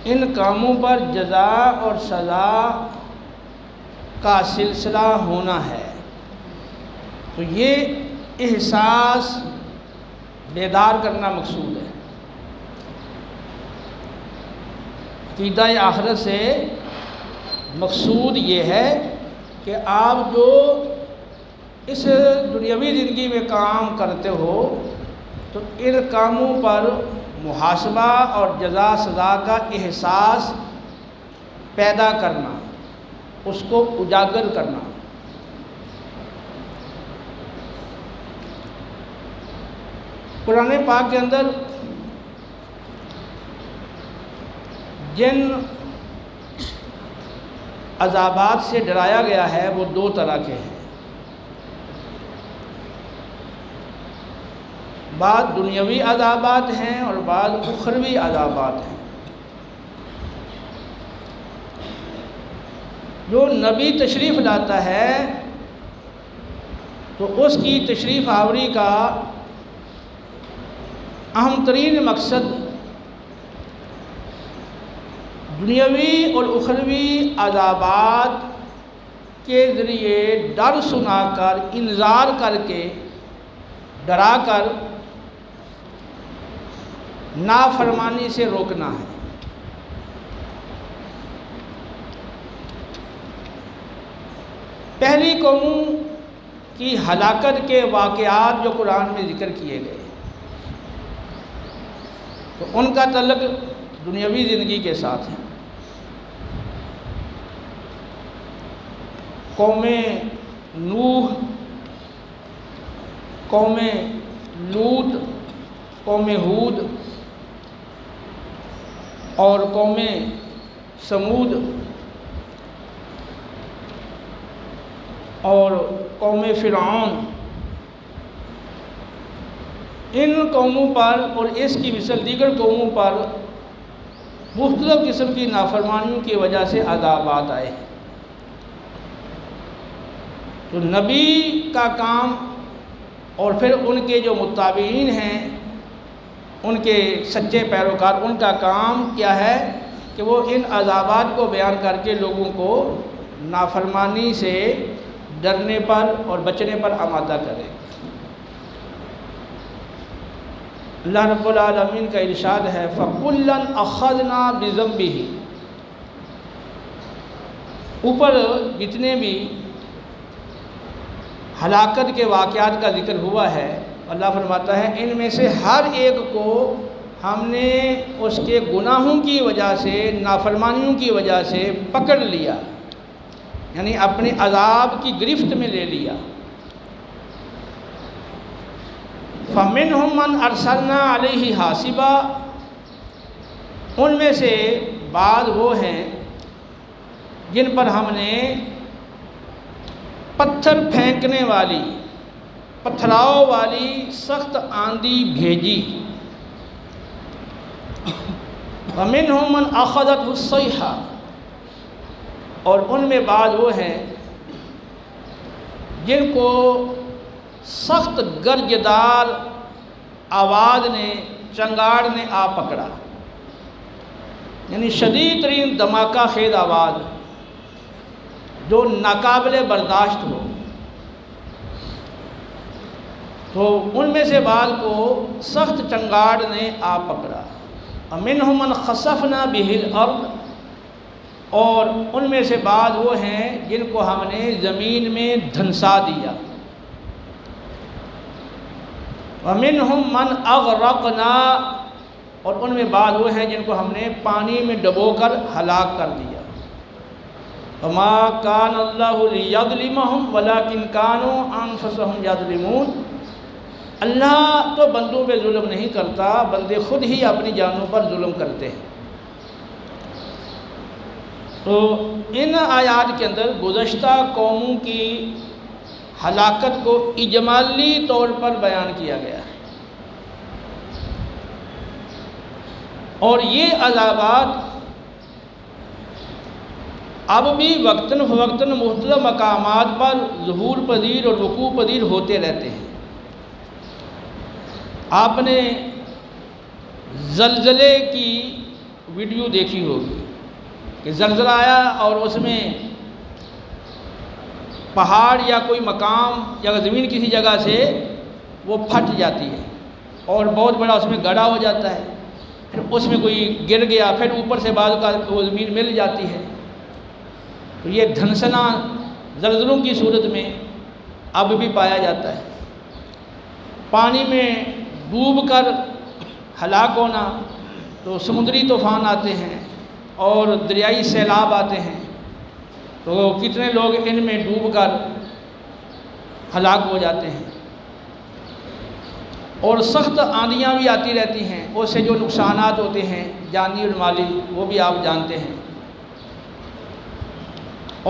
ان کاموں پر جزا اور سزا کا سلسلہ ہونا ہے۔ تو یہ احساس بیدار کرنا مقصود ہے۔ عقیدہ آخرت سے مقصود یہ ہے کہ آپ جو اس دنیاوی زندگی میں کام کرتے ہو تو ان کاموں پر محاسبہ اور جزا سزا کا احساس پیدا کرنا، اس کو اجاگر کرنا۔ قرآن پاک کے اندر جن عذابات سے ڈرایا گیا ہے وہ دو طرح کے ہیں۔ بعض دنیاوی عذابات ہیں اور بعض اخروی عذابات ہیں۔ جو نبی تشریف لاتا ہے تو اس کی تشریف آوری کا اہم ترین مقصد دنیاوی اور اخروی عذابات کے ذریعے ڈر سنا کر، انذار کر کے، ڈرا کر نافرمانی سے روکنا ہے۔ پہلی قوموں کی ہلاکت کے واقعات جو قرآن میں ذکر کیے گئے تو ان کا تعلق دنیاوی زندگی کے ساتھ ہے۔ قوم نوح، قوم لوط، قوم ہود اور قوم سمود اور قوم فرعون، ان قوموں پر اور اس کی مثل دیگر قوموں پر مختلف قسم کی نافرمانیوں کی وجہ سے عذابات آئے۔ تو نبی کا کام اور پھر ان کے جو متابعین ہیں، ان کے سچے پیروکار، ان کا کام کیا ہے کہ وہ ان عذابات کو بیان کر کے لوگوں کو نافرمانی سے ڈرنے پر اور بچنے پر آمادہ کرے۔ اللہ رب العالمین کا ارشاد ہے فَكُلًّا أَخَذْنَا بِذَنبِهِ۔ اوپر جتنے بھی ہلاکت کے واقعات کا ذکر ہوا ہے، اللہ فرماتا ہے ان میں سے ہر ایک کو ہم نے اس کے گناہوں کی وجہ سے، نافرمانیوں کی وجہ سے پکڑ لیا، یعنی اپنے عذاب کی گرفت میں لے لیا۔ فَمِنْهُمْ مَنْ أَرْسَلْنَا عَلَيْهِ حَاصِبًا، ان میں سے بعض وہ ہیں جن پر ہم نے پتھر پھینکنے والی، پتھراؤ والی سخت آندھی بھیجی۔ وَمِنْهُمْ مَنْ أَخَذَتْهُ الصَّيْحَةُ، اور ان میں بعض وہ ہیں جن کو سخت گرجدار آواز نے، چنگاڑ نے آ پکڑا، یعنی شدید ترین دھماکہ خیز آواز جو ناقابل برداشت ہو۔ تو ان میں سے بعض کو سخت چنگاڑ نے آ پکڑا۔ وَمِنْهُمْ مَنْ خَسَفْنَا بِهِ الْأَرْضَ، اور ان میں سے بعض وہ ہیں جن کو ہم نے زمین میں دھنسا دیا۔ وَمِنْهُمْ مَنْ أَغْرَقْنَا، اور ان میں بعض وہ ہیں جن کو ہم نے پانی میں ڈبو کر ہلاک کر دیا۔ وَمَا كَانَ اللَّهُ لِيَظْلِمَهُمْ وَلَكِنْ كَانُوا أَنفُسَهُمْ يَظْلِمُونَ، اللہ تو بندوں پہ ظلم نہیں کرتا، بندے خود ہی اپنی جانوں پر ظلم کرتے ہیں۔ تو ان آیات کے اندر گزشتہ قوموں کی ہلاکت کو اجمالی طور پر بیان کیا گیا ہے، اور یہ عذابات اب بھی وقتاً فوقتاً مختلف مقامات پر ظہور پذیر اور وقوع پذیر ہوتے رہتے ہیں۔ آپ نے زلزلے کی ویڈیو دیکھی ہوگی کہ زلزلہ آیا اور اس میں پہاڑ یا کوئی مقام یا زمین کسی جگہ سے وہ پھٹ جاتی ہے اور بہت بڑا اس میں گڑھا ہو جاتا ہے، پھر اس میں کوئی گر گیا، پھر اوپر سے بعض کا وہ زمین مل جاتی ہے۔ تو یہ دھنسنا زلزلوں کی صورت میں اب بھی پایا جاتا ہے۔ پانی میں ڈوب کر ہلاک ہونا، تو سمندری طوفان آتے ہیں اور دریائی سیلاب آتے ہیں، تو کتنے لوگ ان میں ڈوب کر ہلاک ہو جاتے ہیں۔ اور سخت آندیاں بھی آتی رہتی ہیں، اس سے جو نقصانات ہوتے ہیں جانی اور مالی وہ بھی آپ جانتے ہیں۔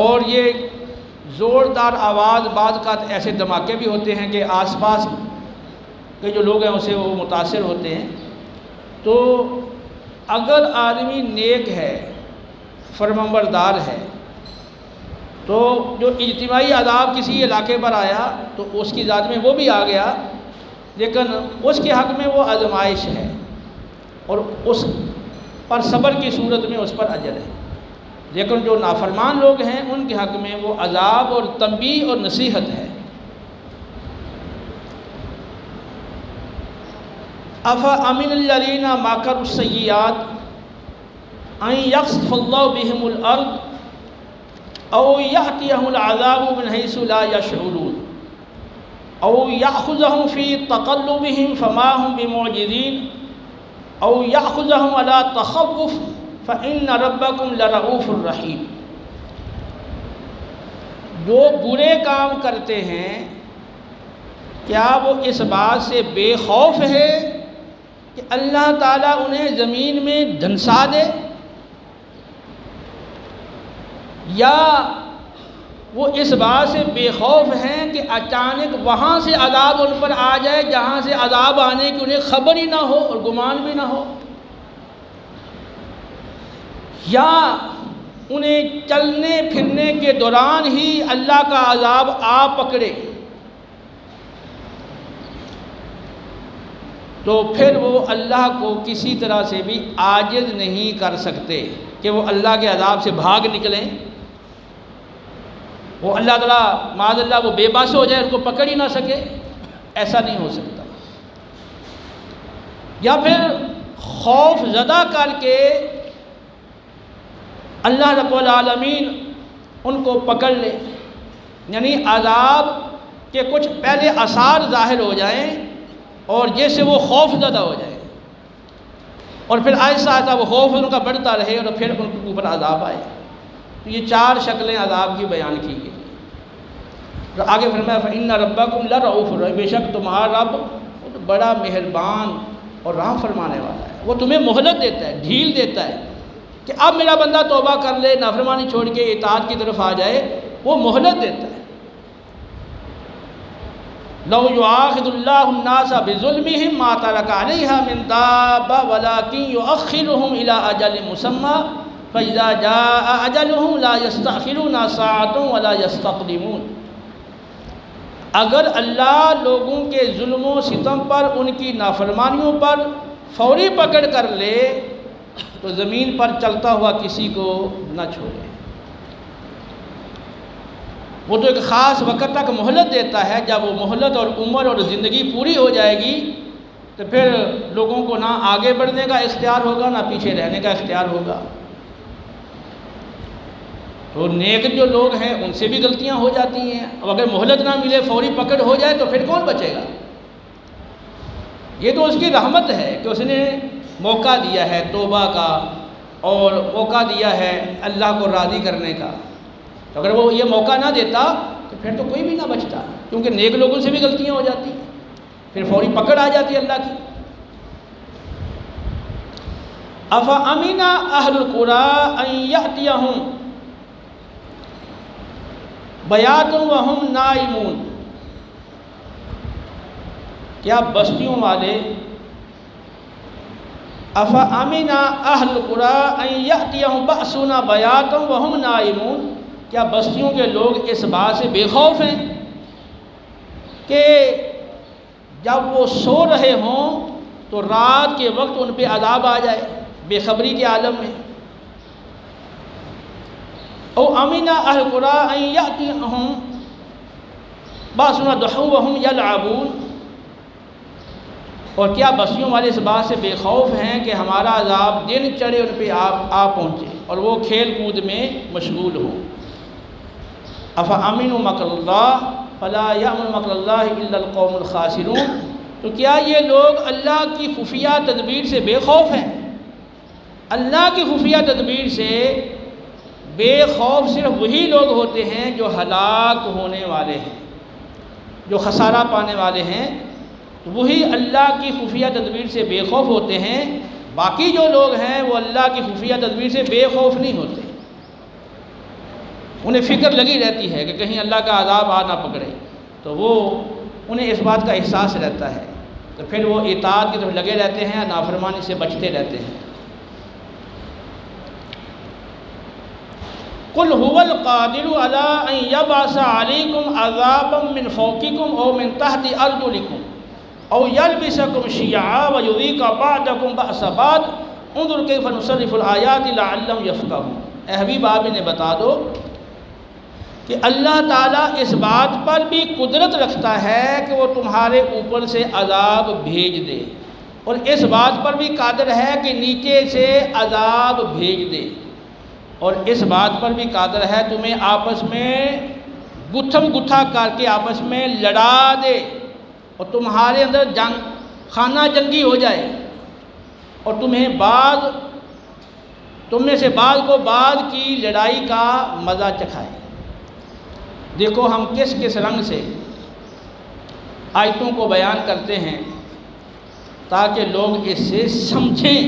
اور یہ زوردار آواز، بعض کا ایسے دھماکے بھی ہوتے ہیں کہ آس پاس کے جو لوگ ہیں اسے وہ متاثر ہوتے ہیں۔ تو اگر آدمی نیک ہے، فرمانبردار ہے، تو جو اجتماعی عذاب کسی علاقے پر آیا تو اس کی ذات میں وہ بھی آ گیا، لیکن اس کے حق میں وہ آزمائش ہے اور اس پر صبر کی صورت میں اس پر اجر ہے۔ لیکن جو نافرمان لوگ ہیں ان کے حق میں وہ عذاب اور تنبیہ اور نصیحت ہے۔ افامن الذین مکروا السیئات ان یخسف اللہ بہم الارض او یأتیہم العذاب من حیث لا یشعرون او یأخذہم فی تقلبہم فما ہم بمعجزین او یأخذہم علی تخوف فإن ربکم لرؤوف الرحیم۔ جو برے کام کرتے ہیں کیا وہ اس بات سے بے خوف ہے کہ اللہ تعالیٰ انہیں زمین میں دھنسا دے، یا وہ اس بات سے بے خوف ہیں کہ اچانک وہاں سے عذاب ان پر آ جائے جہاں سے عذاب آنے کی انہیں خبر ہی نہ ہو اور گمان بھی نہ ہو، یا انہیں چلنے پھرنے کے دوران ہی اللہ کا عذاب آ پکڑے، تو پھر وہ اللہ کو کسی طرح سے بھی عاجز نہیں کر سکتے کہ وہ اللہ کے عذاب سے بھاگ نکلیں۔ وہ اللہ تعالیٰ معاذ اللہ وہ بے بس ہو جائے، ان کو پکڑ ہی نہ سکے، ایسا نہیں ہو سکتا۔ یا پھر خوف زدہ کر کے اللہ رب العالمین ان کو پکڑ لے، یعنی عذاب کے کچھ پہلے آثار ظاہر ہو جائیں اور جیسے وہ خوف زدہ ہو جائے، اور پھر آہستہ آہستہ وہ خوف ان کا بڑھتا رہے اور پھر ان کے اوپر عذاب آئے۔ تو یہ چار شکلیں عذاب کی بیان کی گئی۔ تو آگے فرمایا فإن ربکم لرؤوف الرحیم، بے شک تمہارا رب بڑا مہربان اور رحم فرمانے والا ہے، وہ تمہیں مہلت دیتا ہے، ڈھیل دیتا ہے کہ اب میرا بندہ توبہ کر لے، نافرمانی چھوڑ کے اطاعت کی طرف آ جائے، وہ مہلت دیتا ہے۔ لو یؤاخذ اللہ الناس بظلمہم ما ترک علیہا من دابہ ولکن یؤخرہم الی اجل مسمی فاذا جاء اجلہم لا یستأخرون ساعۃ ولا یستقدمون۔ اگر اللہ لوگوں کے ظلم و ستم پر، ان کی نافرمانیوں پر فوری پکڑ کر لے تو زمین پر چلتا ہوا کسی کو نہ چھوڑے۔ وہ تو ایک خاص وقت تک مہلت دیتا ہے، جب وہ مہلت اور عمر اور زندگی پوری ہو جائے گی تو پھر لوگوں کو نہ آگے بڑھنے کا اختیار ہوگا نہ پیچھے رہنے کا اختیار ہوگا۔ تو نیک جو لوگ ہیں ان سے بھی غلطیاں ہو جاتی ہیں، اب اگر مہلت نہ ملے، فوری پکڑ ہو جائے تو پھر کون بچے گا؟ یہ تو اس کی رحمت ہے کہ اس نے موقع دیا ہے توبہ کا اور موقع دیا ہے اللہ کو راضی کرنے کا۔ تو اگر وہ یہ موقع نہ دیتا تو پھر تو کوئی بھی نہ بچتا، کیونکہ نیک لوگوں سے بھی غلطیاں ہو جاتی ہیں، پھر فوری پکڑ آ جاتی ہے اللہ کی۔ افامن اہل القری ان یأتیہم بیات وہم نائمون، کیا بستیوں والے افامن اہل القری ان یأتیہم بأسنا بیات وہم نائمون، کیا بستیوں کے لوگ اس بات سے بے خوف ہیں کہ جب وہ سو رہے ہوں تو رات کے وقت ان پہ عذاب آ جائے؟ بے خبری کے عالم میں. او امن اہل القری ان یاتیہم باسنا ضحوا وہم یلعبون. اور کیا بستیوں والے اس بات سے بے خوف ہیں کہ ہمارا عذاب دن چڑھے ان پہ آ پہنچے اور وہ کھیل کود میں مشغول ہوں. افامنوا مکر اللہ فلا یامن مکر اللہ الا القوم الخاسرون. تو کیا یہ لوگ اللہ کی خفیہ تدبیر سے بے خوف ہیں؟ اللہ کی خفیہ تدبیر سے بے خوف صرف وہی لوگ ہوتے ہیں جو ہلاک ہونے والے ہیں، جو خسارہ پانے والے ہیں. وہی اللہ کی خفیہ تدبیر سے بے خوف ہوتے ہیں. باقی جو لوگ ہیں وہ اللہ کی خفیہ تدبیر سے بے خوف نہیں ہوتے. انہیں فکر لگی رہتی ہے کہ کہیں اللہ کا عذاب آ نہ پکڑے، تو وہ انہیں اس بات کا احساس رہتا ہے، تو پھر وہ اطاعت کی طرف لگے رہتے ہیں، نافرمانی سے بچتے رہتے ہیں. قل هو القادر على ان يبعث عليكم عذابا من فوقكم او من تحت ارجلكم او يلبسكم شيعا ويذيق بعضكم بأس بعض انظر كيف نصرف الآيات لعلهم يفقهون. اے حبیب آپ انہیں بتا دو کہ اللہ تعالیٰ اس بات پر بھی قدرت رکھتا ہے کہ وہ تمہارے اوپر سے عذاب بھیج دے، اور اس بات پر بھی قادر ہے کہ نیچے سے عذاب بھیج دے، اور اس بات پر بھی قادر ہے تمہیں آپس میں گتھم گتھا کر کے آپس میں لڑا دے، اور تمہارے اندر خانہ جنگی ہو جائے، اور تم میں سے بعض کو بعض کی لڑائی کا مزہ چکھائے. دیکھو ہم کس کس رنگ سے آیتوں کو بیان کرتے ہیں تاکہ لوگ اس سے سمجھیں.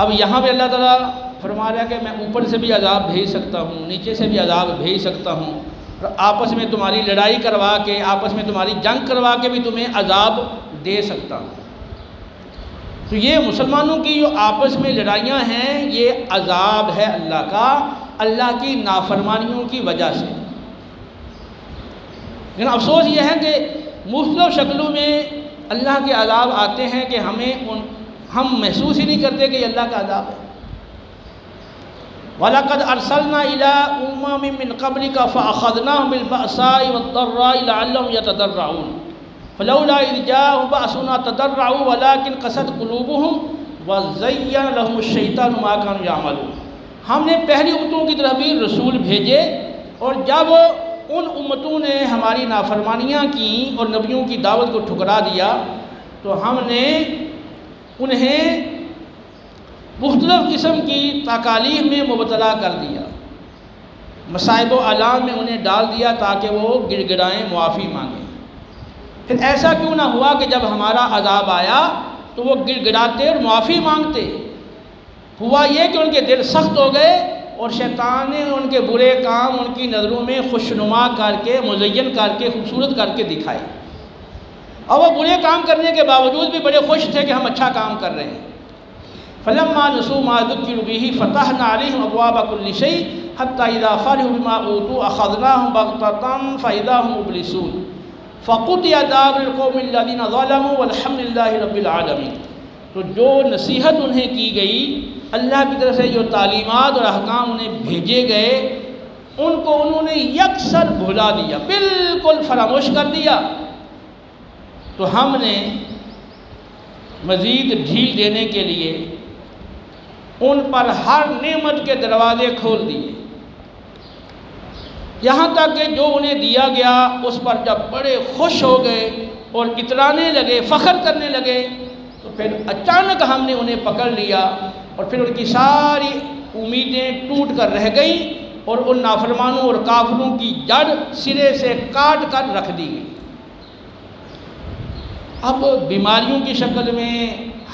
اب یہاں پہ اللہ تعالیٰ فرما رہا ہے کہ میں اوپر سے بھی عذاب بھیج سکتا ہوں، نیچے سے بھی عذاب بھیج سکتا ہوں، اور آپس میں تمہاری لڑائی کروا کے، آپس میں تمہاری جنگ کروا کے بھی تمہیں عذاب دے سکتا ہوں. تو یہ مسلمانوں کی جو آپس میں لڑائیاں ہیں یہ عذاب ہے اللہ کا، اللہ کی نافرمانیوں کی وجہ سے. لیکن افسوس یہ ہے کہ مختلف شکلوں میں اللہ کے عذاب آتے ہیں کہ ہم محسوس ہی نہیں کرتے کہ یہ اللہ کا عذاب ہے. وَلَقَدْ أَرْسَلْنَا إِلَىٰ أُمَمٍ مِّن قَبْلِكَ فَأَخَذْنَاهُم بِالْبَأْسَاءِ وَالضَّرَّاءِ لَعَلَّهُمْ يَتَضَرَّعُونَ فَلَوْلَا إِذْ جَاءَهُم بَأْسُنَا تَضَرَّعُوا وَلَٰكِن قَسَتْ قُلُوبُهُمْ وَزَيَّنَ لَهُمُ الشَّيْطَانُ مَا كَانُوا يَعْمَلُونَ. ہم نے پہلی امتوں کی طرف بھی رسول بھیجے، اور جب ان امتوں نے ہماری نافرمانیاں کی اور نبیوں کی دعوت کو ٹھکرا دیا تو ہم نے انہیں مختلف قسم کی تکالیف میں مبتلا کر دیا، مصائب و آلام میں انہیں ڈال دیا تاکہ وہ گڑ گڑائیں، معافی مانگیں. پھر ایسا کیوں نہ ہوا کہ جب ہمارا عذاب آیا تو وہ گڑ گڑاتے اور معافی مانگتے؟ ہوا یہ کہ ان کے دل سخت ہو گئے اور شیطان نے ان کے برے کام ان کی نظروں میں خوشنما کر کے، مزین کر کے، خوبصورت کر کے دکھائے، اور وہ برے کام کرنے کے باوجود بھی بڑے خوش تھے کہ ہم اچھا کام کر رہے ہیں. فَلَمَّا نَسُوا مَا ذُكِّرُوا بِهِ فَتَحْنَا عَلَيْهِمْ أَبْوَابَ كُلِّ شَيْءٍ حَتَّىٰ إِذَا فَرِحُوا بِمَا أُوتُوا أَخَذْنَاهُمْ بَغْتَةً فَإِذَا هُمْ مُبْلِسُونَ فَقُطِعَ دَابِرُ الْقَوْمِ الَّذِينَ ظَلَمُوا وَالْحَمْدُ لِلَّهِ رَبِّ الْعَالَمِينَ. تو جو نصیحت انہیں کی گئی، اللہ کی طرف سے جو تعلیمات اور احکام انہیں بھیجے گئے، ان کو انہوں نے یکسر بھلا دیا، بالکل فراموش کر دیا. تو ہم نے مزید ڈھیل دینے کے لیے ان پر ہر نعمت کے دروازے کھول دیے، یہاں تک کہ جو انہیں دیا گیا اس پر جب بڑے خوش ہو گئے اور اترانے لگے، فخر کرنے لگے، تو پھر اچانک ہم نے انہیں پکڑ لیا اور پھر ان کی ساری امیدیں ٹوٹ کر رہ گئیں اور ان نافرمانوں اور کافروں کی جڑ سرے سے کاٹ کر رکھ دی گئی. اب بیماریوں کی شکل میں،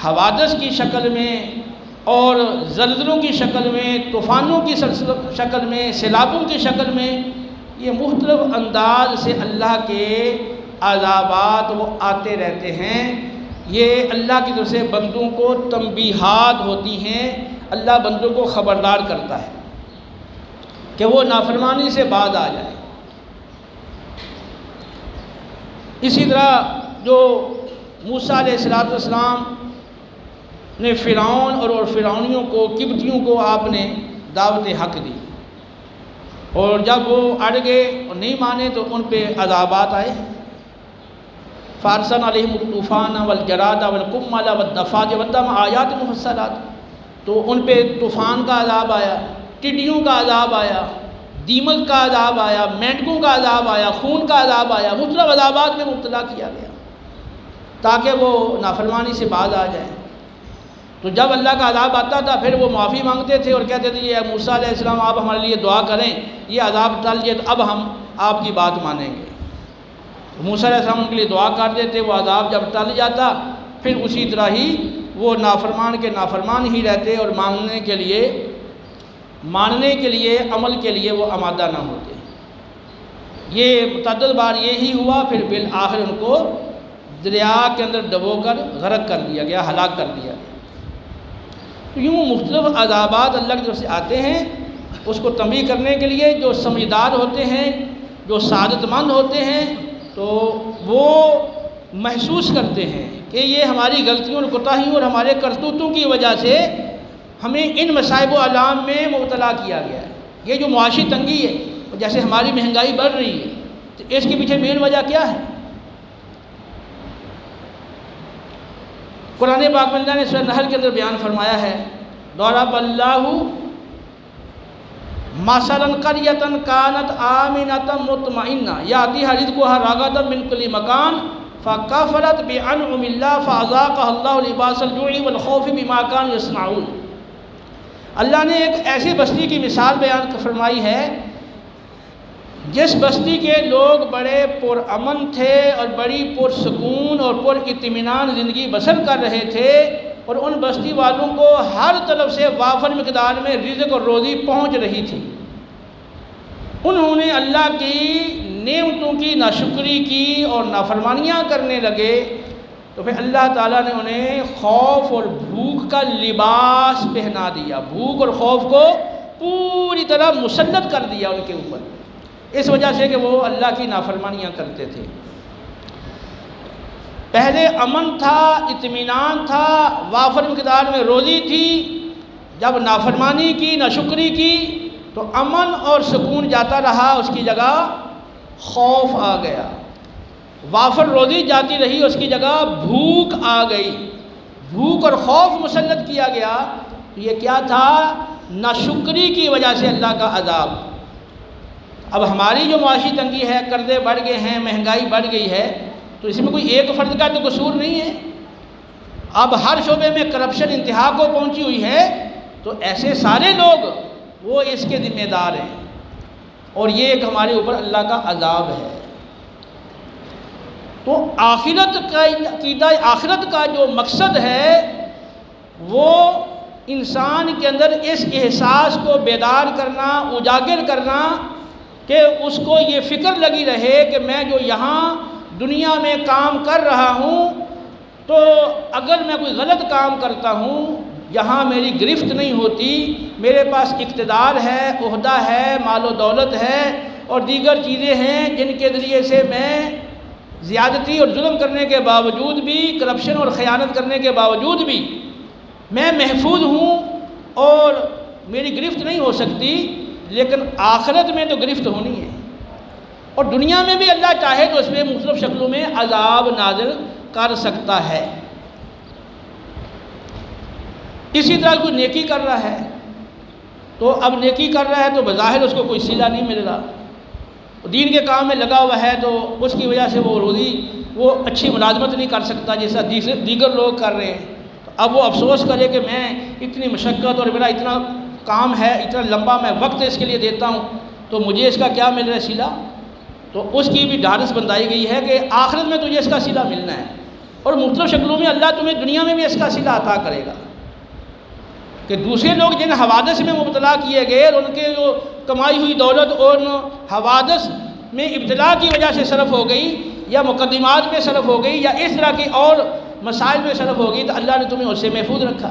حوادث کی شکل میں، اور زلزلوں کی شکل میں، طوفانوں کی شکل میں، سیلابوں کی شکل میں، یہ مختلف انداز سے اللہ کے عذابات وہ آتے رہتے ہیں. یہ اللہ کی طرف سے بندوں کو تنبیہات ہوتی ہیں، اللہ بندوں کو خبردار کرتا ہے کہ وہ نافرمانی سے باز آ جائے. اسی طرح جو موسیٰ علیہ السلام نے فرعون اور فرعونیوں کو، قبطیوں کو آپ نے دعوت حق دی، اور جب وہ اڑ گئے اور نہیں مانے تو ان پہ عذابات آئے۔ فارسن علیہم الطوفان والجراد والقمل والضفادع والدم آیات مفصلات، تو ان پہ طوفان کا عذاب آیا، ٹڈیوں کا عذاب آیا، دیمک کا عذاب آیا، مینڈکوں کا عذاب آیا، خون کا عذاب آیا، مختلف عذابات میں مبتلا کیا گیا تاکہ وہ نافرمانی سے باز آ جائیں۔ تو جب اللہ کا عذاب آتا تھا پھر وہ معافی مانگتے تھے اور کہتے تھے اے موسیٰ علیہ السلام آپ ہمارے لیے دعا کریں، یہ عذاب ٹل جائے تو اب ہم آپ کی بات مانیں گے۔ موسیٰ علیہ السلام ان کے لیے دعا کر دیتے، وہ عذاب جب ٹل جاتا پھر اسی طرح ہی وہ نافرمان کے نافرمان ہی رہتے اور ماننے کے لیے عمل کے لیے وہ آمادہ نہ ہوتے۔ یہ متعدد بار یہی ہوا، پھر بالآخر ان کو دریا کے اندر ڈبو کر غرق کر دیا گیا، ہلاک کر دیا گیا۔ تو یوں مختلف عذابات اللہ کی طرف سے آتے ہیں اس کو تنبیہ کرنے کے لیے۔ جو سمجھدار ہوتے ہیں، جو سعادت مند ہوتے ہیں، تو وہ محسوس کرتے ہیں کہ یہ ہماری غلطیوں اور کوتاہیوں اور ہمارے کرتوتوں کی وجہ سے ہمیں ان مصائب و آلام میں مبتلا کیا گیا ہے۔ یہ جو معاشی تنگی ہے، جیسے ہماری مہنگائی بڑھ رہی ہے، تو اس کے پیچھے مین وجہ کیا ہے؟ قرآن پاک میں اللہ نے سورہ نحل کے اندر بیان فرمایا ہے، ضرب اللہ مثلا قریۃ کانت آمنۃ مطمئنہ یأتیہا رزقہا رغداً من کل مکان فکفرت بانعم اللہ فاذاقہا اللہ لباس الجوع والخوف بما کانوا یصنعون۔ اللہ نے ایک ایسی بستی کی مثال بیان فرمائی ہے جس بستی کے لوگ بڑے پرامن تھے اور بڑی پرسکون اور پر اطمینان زندگی بسر کر رہے تھے، اور ان بستی والوں کو ہر طرف سے وافر مقدار میں رزق اور روزی پہنچ رہی تھی۔ انہوں نے اللہ کی نعمتوں کی ناشکری کی اور نافرمانیاں کرنے لگے، تو پھر اللہ تعالیٰ نے انہیں خوف اور بھوک کا لباس پہنا دیا، بھوک اور خوف کو پوری طرح مسلط کر دیا ان کے اوپر، اس وجہ سے کہ وہ اللہ کی نافرمانیاں کرتے تھے۔ پہلے امن تھا، اطمینان تھا، وافر مقدار میں روزی تھی، جب نافرمانی کی، ناشکری کی تو امن اور سکون جاتا رہا، اس کی جگہ خوف آ گیا۔ وافر روزی جاتی رہی، اس کی جگہ بھوک آ گئی، بھوک اور خوف مسلط کیا گیا۔ تو یہ کیا تھا؟ ناشکری کی وجہ سے اللہ کا عذاب۔ اب ہماری جو معاشی تنگی ہے، قرضے بڑھ گئے ہیں، مہنگائی بڑھ گئی ہے، تو اس میں کوئی ایک فرد کا تو قصور نہیں ہے۔ اب ہر شعبے میں کرپشن انتہا کو پہنچی ہوئی ہے، تو ایسے سارے لوگ وہ اس کے ذمہ دار ہیں، اور یہ ایک ہمارے اوپر اللہ کا عذاب ہے۔ تو آخرت کا عقیدہ، آخرت کا جو مقصد ہے وہ انسان کے اندر اس احساس کو بیدار کرنا، اجاگر کرنا کہ اس کو یہ فکر لگی رہے کہ میں جو یہاں دنیا میں کام کر رہا ہوں، تو اگر میں کوئی غلط کام کرتا ہوں، یہاں میری گرفت نہیں ہوتی، میرے پاس اقتدار ہے، عہدہ ہے، مال و دولت ہے اور دیگر چیزیں ہیں جن کے ذریعے سے میں زیادتی اور ظلم کرنے کے باوجود بھی، کرپشن اور خیانت کرنے کے باوجود بھی میں محفوظ ہوں اور میری گرفت نہیں ہو سکتی، لیکن آخرت میں تو گرفت ہونی ہے، اور دنیا میں بھی اللہ چاہے تو اس میں مختلف شکلوں میں عذاب نازل کر سکتا ہے۔ اسی طرح کوئی نیکی کر رہا ہے، تو اب نیکی کر رہا ہے تو بظاہر اس کو کوئی صلہ نہیں مل رہا، دین کے کام میں لگا ہوا ہے تو اس کی وجہ سے وہ روزی، وہ اچھی ملازمت نہیں کر سکتا جیسا دیگر لوگ کر رہے ہیں۔ تو اب وہ افسوس کرے کہ میں اتنی مشقت اور میرا اتنا کام ہے، اتنا لمبا میں وقت اس کے لیے دیتا ہوں، تو مجھے اس کا کیا مل رہا ہے؟ صلہ۔ تو اس کی بھی ڈھارس بندائی گئی ہے کہ آخرت میں تجھے اس کا صلہ ملنا ہے، اور مختلف شکلوں میں اللہ تمہیں دنیا میں بھی اس کا صلہ عطا کرے گا۔ کہ دوسرے لوگ جن حوادث میں مبتلا کیے گئے اور ان کے جو کمائی ہوئی دولت اور حوادث میں ابتلا کی وجہ سے صرف ہو گئی، یا مقدمات میں صرف ہو گئی، یا اس طرح کی اور مسائل میں صرف ہو گئی، تو اللہ نے تمہیں اس سے محفوظ رکھا،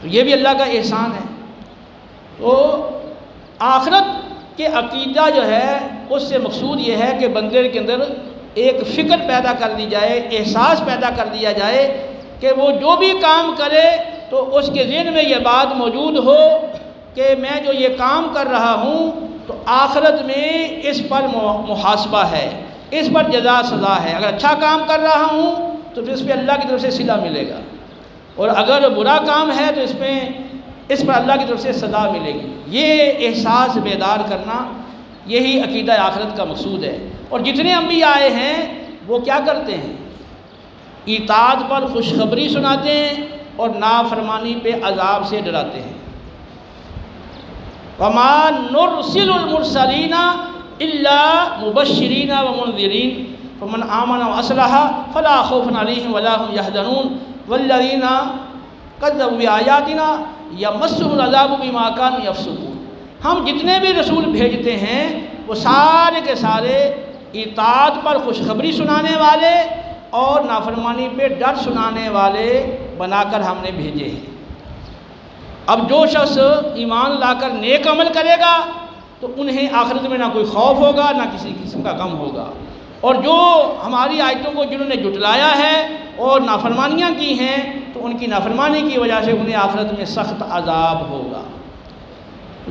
تو یہ بھی اللہ کا احسان ہے۔ تو آخرت کے عقیدہ جو ہے اس سے مقصود یہ ہے کہ بندے کے اندر ایک فکر پیدا کر دی جائے، احساس پیدا کر دیا جائے کہ وہ جو بھی کام کرے تو اس کے ذہن میں یہ بات موجود ہو کہ میں جو یہ کام کر رہا ہوں تو آخرت میں اس پر محاسبہ ہے، اس پر جزا سزا ہے۔ اگر اچھا کام کر رہا ہوں تو پھر اس پہ اللہ کی طرف سے صلہ ملے گا، اور اگر برا کام ہے تو اس پر اللہ کی طرف سے سزا ملے گی۔ یہ احساس بیدار کرنا، یہی عقیدہ آخرت کا مقصود ہے۔ اور جتنے انبیاء آئے ہیں وہ کیا کرتے ہیں؟ اطاعت پر خوشخبری سناتے ہیں اور نافرمانی پہ عذاب سے ڈراتے ہیں۔ وَمَا نُرْسِلُ الْمُرْسَلِينَ إِلَّا مُبَشِّرِينَ وَمُنذِرِينَ فَمَنْ آمَنَ وَأَصْلَحَ فَلَا خَوْفٌ عَلَيْهِمْ وَلَا هُمْ يَحْزَنُونَ وَالَّذِينَ كَذَّبُوا بِآيَاتِنَا يَمَسُّهُمُ الْعَذَابُ بِمَا كَانُوا يَفْسُقُونَ۔ ہم جتنے بھی رسول بھیجتے ہیں وہ سارے کے سارے اطاعت پر خوشخبری سنانے والے اور نافرمانی پہ ڈر سنانے والے بنا کر ہم نے بھیجے ہیں۔ اب جو شخص ایمان لا کر نیک عمل کرے گا تو انہیں آخرت میں نہ کوئی خوف ہوگا، نہ کسی قسم کا غم ہوگا، اور جو ہماری آیتوں کو جنہوں نے جھٹلایا ہے اور نافرمانیاں کی ہیں تو ان کی نافرمانی کی وجہ سے انہیں آخرت میں سخت عذاب ہوگا۔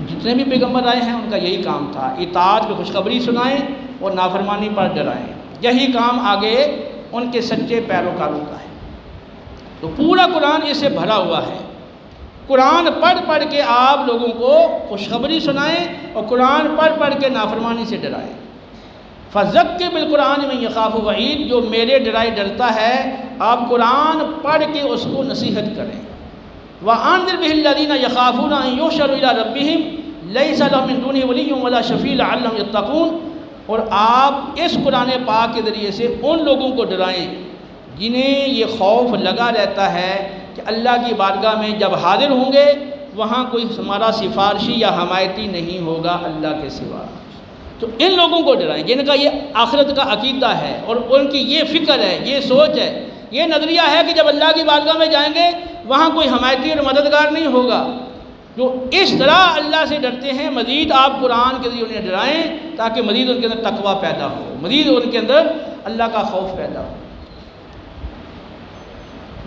جتنے بھی پیغمبر آئے ہیں ان کا یہی کام تھا، اطاعت پہ خوشخبری سنائیں اور نافرمانی پر ڈرائیں۔ یہی کام آگے ان کے سچے پیروکاروں کا ہے۔ تو پورا قرآن اس سے بھرا ہوا ہے۔ قرآن پڑھ پڑھ کے آپ لوگوں کو خوشخبری سنائیں اور قرآن پڑھ پڑھ کے نافرمانی سے ڈرائیں۔ فَذَكِّرْ بِالْقُرْآنِ مَن يَخَافُ وَعِيدِ، جو میرے ڈرائے ڈرتا ہے آپ قرآن پڑھ کے اس کو نصیحت کریں۔ وَأَنذِرْ بِهِ الَّذِينَ يَخَافُونَ أَن يُحْشَرُوا إِلَىٰ رَبِّهِمْ لَيْسَ لَهُم مِّن دُونِهِ وَلِيٌّ وَلَا شَفِيعٌ لَعَلَّهُمْ يَتَّقُونَ، اور آپ اس قرآن پاک کے ذریعے سے ان لوگوں کو ڈرائیں جنہیں یہ خوف لگا رہتا ہے کہ اللہ کی بارگاہ میں جب حاضر ہوں گے وہاں کوئی ہمارا سفارشی یا حمایتی نہیں ہوگا اللہ کے سوا۔ تو ان لوگوں کو ڈرائیں جن کا یہ آخرت کا عقیدہ ہے اور ان کی یہ فکر ہے، یہ سوچ ہے، یہ نظریہ ہے کہ جب اللہ کی بارگاہ میں جائیں گے وہاں کوئی حمایتی اور مددگار نہیں ہوگا۔ جو اس طرح اللہ سے ڈرتے ہیں مزید آپ قرآن کے ذریعے انہیں ڈرائیں تاکہ مزید ان کے اندر تقویٰ پیدا ہو، مزید ان کے اندر اللہ کا خوف پیدا ہو۔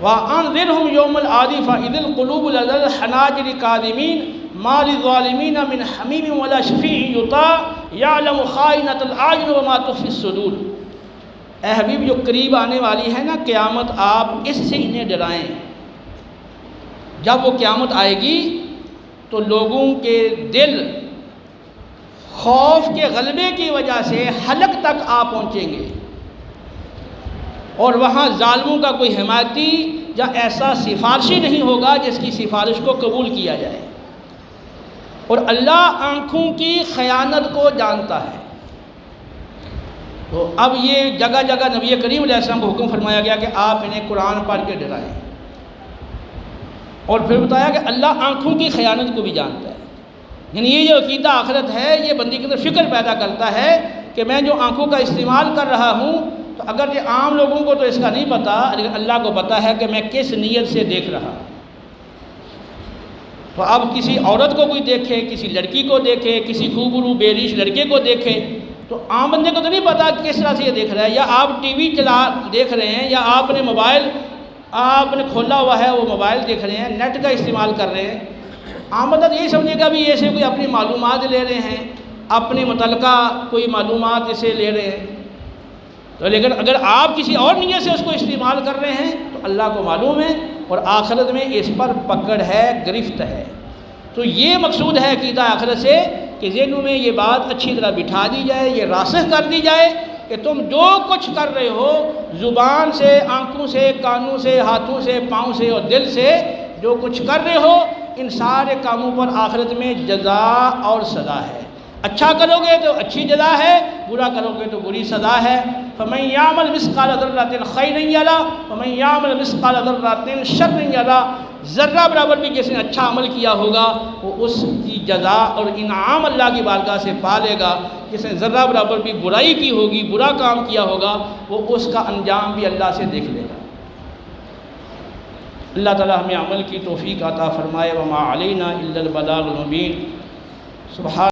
وَأَنذِرْهُمْ يَوْمَ الْآزِفَةِ إِذِ الْقُلُوبُ لَدَى الْحَنَاجِرِ كَاظِمِينَ مَا لِلظَّالِمِينَ مِنْ حَمِيمٍ وَلَا شَفِيعٍ يُطَاعُ يَعْلَمُ خَائِنَةَ الْأَعْيُنِ وَمَا تُخْفِي الصُّدُورُ۔ اے حبیب، جو قریب آنے والی ہے نا قیامت، آپ اس سے انہیں ڈرائیں۔ جب وہ قیامت آئے گی تو لوگوں کے دل خوف کے غلبے کی وجہ سے حلق تک آ پہنچیں گے، اور وہاں ظالموں کا کوئی حمایتی یا ایسا سفارشی نہیں ہوگا جس کی سفارش کو قبول کیا جائے۔ اور اللہ آنکھوں کی خیانت کو جانتا ہے۔ تو اب یہ جگہ جگہ نبی کریم علیہ السلام کو حکم فرمایا گیا کہ آپ انہیں قرآن پڑھ کے ڈرائیں، اور پھر بتایا کہ اللہ آنکھوں کی خیانت کو بھی جانتا ہے۔ یعنی یہ جو عقیدہ آخرت ہے یہ بندی کے اندر فکر پیدا کرتا ہے کہ میں جو آنکھوں کا استعمال کر رہا ہوں، تو اگر یہ عام لوگوں کو تو اس کا نہیں پتہ، لیکن اللہ کو پتہ ہے کہ میں کس نیت سے دیکھ رہا ہوں۔ تو اب کسی عورت کو کوئی دیکھے، کسی لڑکی کو دیکھے، کسی خوبرو بے ریش لڑکے کو دیکھے، تو عام بندے کو تو نہیں پتہ کس طرح سے یہ دیکھ رہا ہے، یا آپ ٹی وی دیکھ رہے ہیں، یا آپ نے موبائل آپ نے کھولا ہوا ہے وہ موبائل دیکھ رہے ہیں، نیٹ کا استعمال کر رہے ہیں۔ عام بندہ یہی سمجھے گا بھی ایسے کوئی اپنی معلومات لے رہے ہیں، اپنے متعلقہ کوئی معلومات اسے لے رہے ہیں۔ تو لیکن اگر آپ کسی اور نیت سے اس کو استعمال کر رہے ہیں تو اللہ کو معلوم ہے، اور آخرت میں اس پر پکڑ ہے، گرفت ہے۔ تو یہ مقصود ہے عقیدہ آخرت سے کہ ذہنوں میں یہ بات اچھی طرح بٹھا دی جائے، یہ راسخ کر دی جائے کہ تم جو کچھ کر رہے ہو، زبان سے، آنکھوں سے، کانوں سے، ہاتھوں سے، پاؤں سے اور دل سے جو کچھ کر رہے ہو، ان سارے کاموں پر آخرت میں جزا اور سزا ہے۔ اچھا کرو گے تو اچھی جزا ہے، برا کرو گے تو بری سزا ہے۔ فَمَن يَعْمَلْ مِثْقَالَ ذَرَّةٍ خَيْرًا يَرَهُ وَمَن يَعْمَلْ مِثْقَالَ ذَرَّةٍ شَرًّا يَرَهُ۔ ذرہ برابر بھی جس نے اچھا عمل کیا ہوگا وہ اس کی جزا اور انعام اللہ کی بارگاہ سے پا لے گا، جس نے ذرہ برابر بھی برائی کی ہوگی، برا کام کیا ہوگا، وہ اس کا انجام بھی اللہ سے دیکھ لے گا۔ اللہ تعالی ہمیں عمل کی توفیق عطا فرمائے۔ وما علینا الا البلاغ المبین۔ سبحان